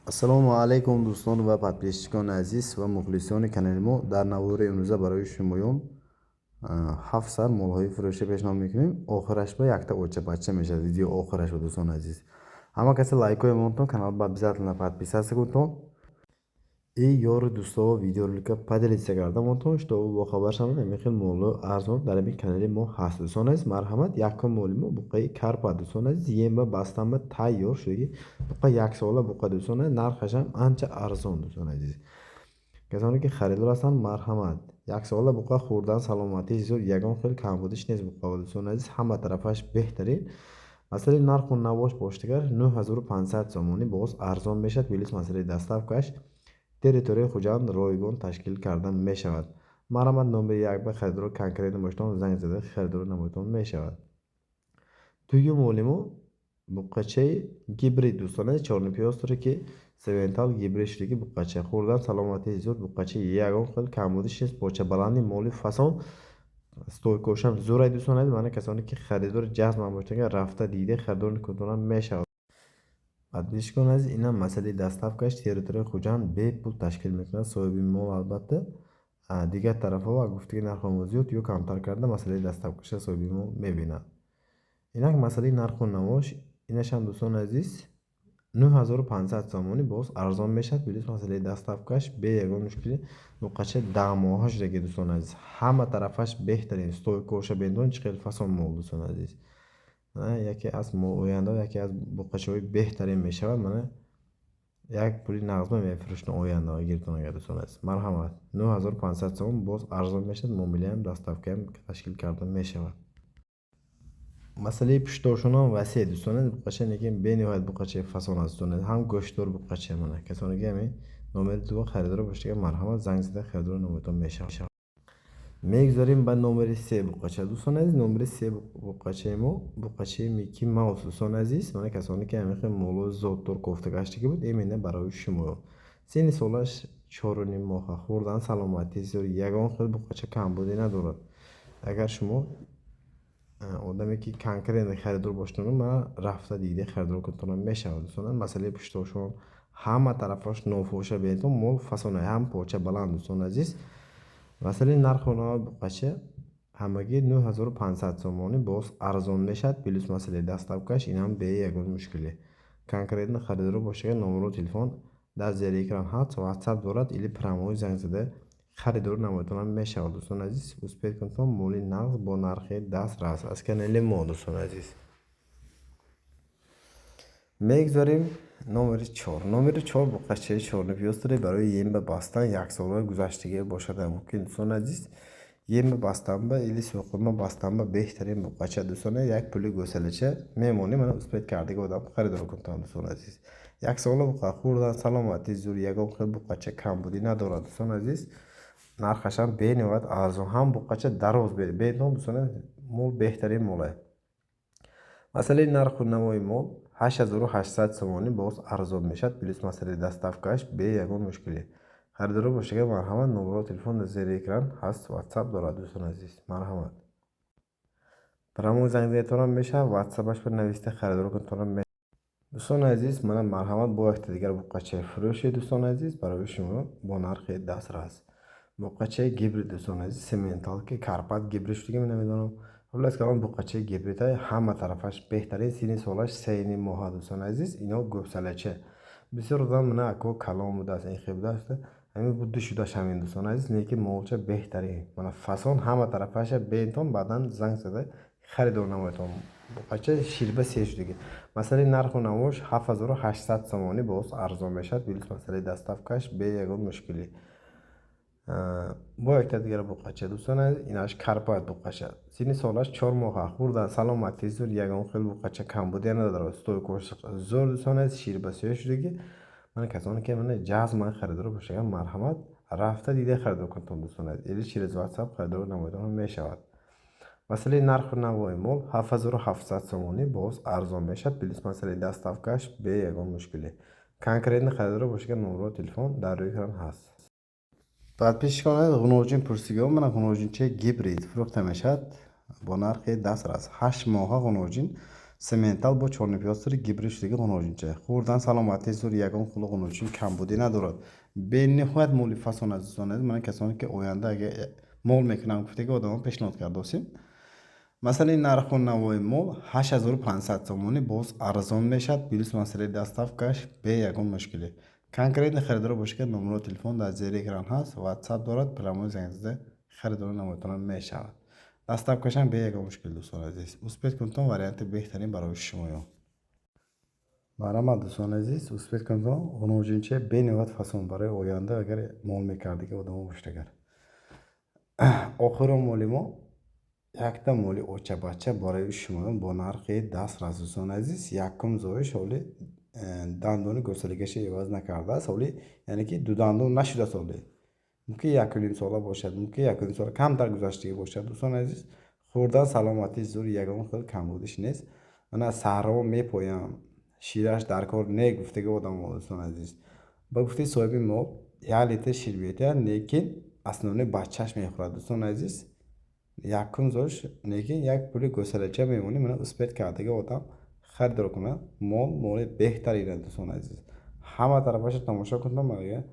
ассалому алайкум дӯстон ва подписчикони азиз ва мухлисони канали мо. Дар навори имрӯза барои шумоён 7 молҳои фурӯшӣ пешниҳод мекунем. охираш ба якта оча-бача мешавад. Видео охираш ба дӯстони азиз. Ҳама касе лайкои монтон, канал ба обязательно подписаться кунтон. И ёри дӯстон видеоролика поделиться карда монтон, чтобы бохабар шаванд ҳамин хел молҳои арзон дар ин канали мо ҳаст. Дӯстон азиз, марҳамат, якум моли мо буқаи карпа дӯстон азиз, ема бастанба тайёр шудаги буқа яксола буқа дӯстон азиз, нархашам анча арзон дӯстон азиз. касоне ки харидор ҳастанд, марҳамат, яксола буқа хӯрдан саломатии зуд, ягон хел камбудиш нест буқа дӯстон азиз, ҳама тарафаш беҳтарин. масъалаи нарху навош боштигар 9500 сомонӣ боз арзон мешавад. билис масъалаи доставкаш территорияи хуҷанд ройгон ташкил карда мешавад. марҳамат, номери 1 ба харидори конкретно бошедон занг зада харидорӣ намоятон мешавад. дуюм моли мо буқачаи гибрид дӯстон аziz, чорнипёстре ки севентал гибрид шудаги буқача хӯрдан саломатии зуд, буқачаи ягон хел камбудиш нест, поча баланди моли фасон стойкошам зурай дӯстон аziz. мана касоне ки харидори ҷазб мебошанд рафта дида харидор кунтонам мешавад. подписчикон азиз, инам масъалаи доставкаш территорияи хуҷанд бепул ташкил мекунад. соҳиби мол албатта дигар тарафҳо ва гуфтаги нархҳои зиёд ё камтар карда масъалаи доставкаша соҳиби мол мебинад. инак масъалаи нарху навош инашам дӯстон азиз 9500 сомонӣ боз арзон мешавад. билис масъалаи доставкаш бе ягон мушкилӣ буқача 10 моҳа шудаги дӯстон азиз, ҳама тарафаш беҳтарин стойкоша бентон чиқел фасон мол дӯстон азиз. яке аз оянда яке аз буқачаҳои беҳтарин мешавад. мана як пули нағзма мефурӯшон ояндаҳо гиртон агар дӯстон азиз. марҳамат, 9500 сомон боз арзон мешавад. муомилаам доставкаам ташкил карда мешавад. масъалаи пуштошунон васеъ дӯстон азиз, буқача неки бениҳоят буқачаи фасон аст дӯстон азиз, ҳам гӯштдор буқача. мана касоне ки ҳамин номери дуо харидор боштага марҳамат, занг зада харидор намоятон мешавад. мегузарем ба номери 3 буқача дӯстон азиз. номери 3 буқачаи мо буқачаи мики маус дӯстон азиз. мана касоне ки ҳамин хел молҳои зоддор кофта гаштаги буд, имена барои шумо. синни солаш 4.5 моҳа, хӯрдан саломатии зуд, ягон хел буқача камбудӣ надорад. агар шумо одаме ки конкретно харидор бошедон, мана рафта дида харидор кунтонам мешавад дӯстон азиз. масъалаи пуштошон ҳама тарафаш нофоша бентон мол фасонаи ҳам поча баланд дӯстон азиз. масъалаи нарху навои буқача ҳамагӣ 9500 сомонӣ боз арзон мешавад. билис масъалаи доставкаш инам бе ягон мушкилӣ. конкретно харидор бошага номеро телефон дар зери экран ҳаст, ватсап дорад или прамои занг зада харидор намоятонам мешавад дӯстон азиз. успех кунтон моли нағз бо нархи дастрас аз канали мо дӯстон азиз. мегузарем номери 4. номери 4 буқачаи чорнипёстре барои ема бастан яксолаи гузаштагӣ бошада мумкин дӯстон азиз. ема бастанба или суқима бастанба беҳтарин буқача дӯстон азиз. як пули гӯсалача мемонӣ, мана успех кардаги одам харидор кунтон дӯстон азиз. яксола буқа хӯрдан саломатии зуд, ягон хел буқача камбудӣ надорад дӯстон азиз. нархашам бениҳоят арзон, ҳам буқача дароз бентон дӯстон азиз, мол беҳтарин моле. масъалаи нарху навои мол 8800 сомонӣ боз арзон мешавад. билис масъалаи доставкаш бе ягон мушкилӣ. харидор бошага марҳамат, номеро телефон дар зери экран ҳаст, ватсап дорад дӯстон азиз. марҳамат, прамои занг задаитонам мешавад, ватсапаш ба нависта харидор кунтонам мешавад дӯстон азиз. мана марҳамат, бо якта дигар буқачаи фурӯши дӯстон азиз барои шумо бо нархи дастрас. буқачаи гибрид дӯстон азиз, сементал ки карпат гибрид шудаги ман намедонам. ҳолас калон буқачаи гибридай ҳама тарафаш беҳтарин. синни солаш 3.5 моҳа дӯстон азиз. ино гӯсалача бисёр одам мана ако калон будааст, ин хел будааст, ҳамин будду шудаш ҳамин дӯстон азиз. неки молча беҳтарин, мана фасон ҳама тарафаша бентон, баъдан занг зада харидор намоятон. буқача шилба се шудаги. масъалаи нарху навош 7800 сомонӣ боз арзон мешавад. билис масъалаи доставкаш бе ягон мушкилӣ. бо якта дигар буқача дӯстон азиз, инаш карпат буқача, синни солаш 4 моҳа, хӯрдан саломатии зуд, ягон хел буқача камбудия надорад, стойкош зуд дӯстон азиз, ширба се шудаги. мана касоне ки мана ҷазб ман харидор бошага марҳамат, рафта дида харидор кунтон дӯстон азиз, или через ватсап харидор намоятон мешавад. масъалаи нарху навои мол 7700 сомонӣ боз арзон мешавад. билис масъалаи доставкаш бе ягон мушкилӣ. конкретно харидор бошага номеро телефон дар рӯи экран ҳаст. подписчикон азиз, ғуноҷин пурсигаҳо, мана ғуноҷинчаи гибрид фурӯхта мешавад бо нархи дастрас. 8 моҳа ғуноҷин сементал бо чорнопиёстари гибри шудагӣ ғуножинча. Хӯрдан саломатии зур ягон хулу ғуножин камбудӣ надорад. Бениҳоят моли фасон азиз дӯстон азиз, ман касоне ки оянда агар мол мекунам гуфтаги одамон пешниҳод кардосем. Масалан нарху навои мол 8500 сомонӣ боз арзон мешавад плюс масъалаи доставкаш бе ягон мушкиле. Конкретни харидор бошад ки номеро телефон дар зери экран ҳаст, WhatsApp дорад, прямой занг зада харидори намоятон мешавад. Доставкашам бе ягон мушкил дӯстон азиз. Успед кунтон варианти беҳтарин барои шумоё. Марамат дӯстон азиз, успед кунтон ғуножинча бениҳоят фасон барои оянда агар мол мекардагӣ одамо боштагар. Охиро моли мо якта моли очабача барои шумоён бо нархи дастрас дӯстон азиз. Якум зоиш ҳоли дандони гӯсалигаша иваз накардааст, ҳоли яъне ки ду дандон нашудааст, ҳоли мумкин 1.5 сола бошад, мумкин 1.5 сола камтар гузаштагӣ бошад дӯстон азиз. Хӯрдан саломатии зур ягон хел камбудиш нест. Ман аз саҳро мепоям, шираш дар кор не гуфтаги одамо дӯстон азиз. Ба гуфти соҳиби мол 1 литр шир беҳтар, лекин аснони бачаш мехӯрад дӯстон азиз. Якум зоиш, лекин як пули гӯсалача мемонӣ. Мана успед кардаги одам харидор кунад, моли беҳтарина дӯстон азиз. Ҳама тарафаша тамошо кунтон, мага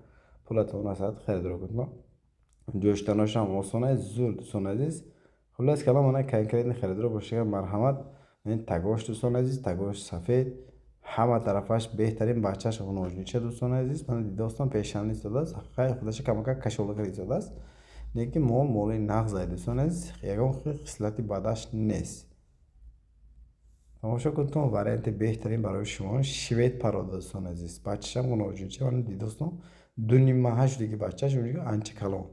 пулатон расад харидор кунтон. ҷӯштаношам осон аст, зуд дӯстон азиз. Хулас калом мана конкретни харидор бошад, марҳамат. Ин тагош дӯстон азиз, тагош сафед, ҳама тарафаш беҳтарин бачаш ғуножинча дӯстон азиз. Мана дидостон пешан истодааст, хай худаша камака кашолакар истодааст. Лекин моли нағзай дӯстон азиз, ягон хислати бадаш нест. тамошо кунтон варианти беҳтарин барои шумо швед парода дӯстон азиз. Бачашам ғуножинча, мана дидостон 2.5 шудаги бачаш унҷа анча калон.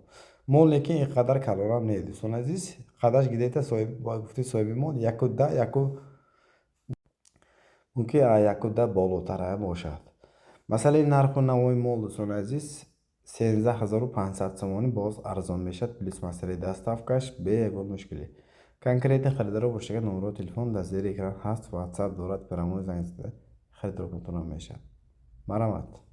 Мол лекин ин қадар калонам не дӯстон азиз. Қадаш гидета ба гуфти соҳиби мол 1.10 мумкин 1.10 болотара бошад. Масалаи нарху навои мол дӯстон азиз 13500 сомонӣ боз арзон мешавад плюс масъалаи доставкаш бе ягон мушкиле. Конкретни харидоро бошад, номеро телефон дар зери экран ҳаст, WhatsApp дорад, прямой занг зада харидор кунтон мешавад. Марамат.